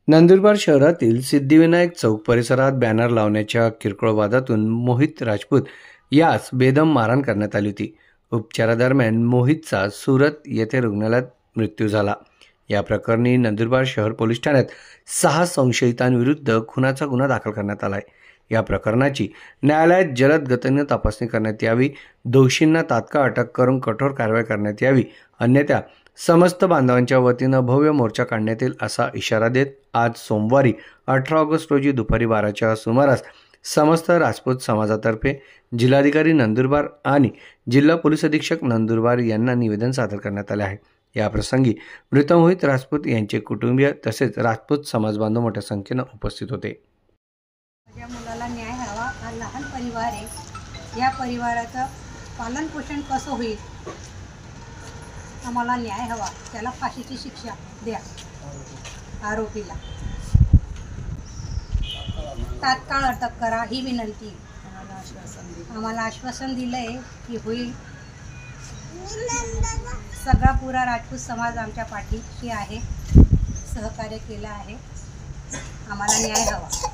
नंदुरबार शहरातील सिद्धिविनायक चौक परिसरात बॅनर लावण्याच्या किरकोळ वादातून मोहित राजपूत यास बेदम मारहाण करण्यात आली होती। उपचारादरम्यान मोहितचा सुरत येथे रुग्णालयात मृत्यू झाला। या प्रकरणी नंदुरबार शहर पोलीस ठाण्यात 6 संशयितांविरुद्ध खुनाचा गुन्हा दाखल करण्यात आला आहे। या प्रकरणाची न्यायालयात जलद गतीने तपासणी करण्यात यावी, दोषींना तात्काळ अटक करून कठोर कारवाई करण्यात यावी, अन्यथा समस्त बांधवांच्या वतीनं भव्य मोर्चा काढण्यात येईल असा इशारा देत आज सोमवारी 18 ऑगस्ट रोजी दुपारी 12च्या सुमारास समस्त राजपूत समाजातर्फे जिल्हाधिकारी नंदुरबार आणि जिल्हा पोलीस अधीक्षक नंदुरबार यांना निवेदन सादर करण्यात आले आहे। या प्रसंगी मृत मोहित राजपूत यांचे कुटुंबीय तसेच राजपूत समाजबांधव मोठ्या संख्येने उपस्थित होते। माझ्या मुलाला न्याय हवा, हा लहान परिवार आहे। या परिवाराचं पालन पोषण कसं होईल, आम्हाला न्याय हवा। त्याला फाशीची शिक्षा द्या, आरोपीला तात्काळ अटक करा ही विनंती। आम्हाला आश्वासन दिलंय की होईल। सगळा पुरा राजपूत समाज आमच्या पाठीशी आहे, सहकार्य केलं आहे। आम्हाला न्याय हवा।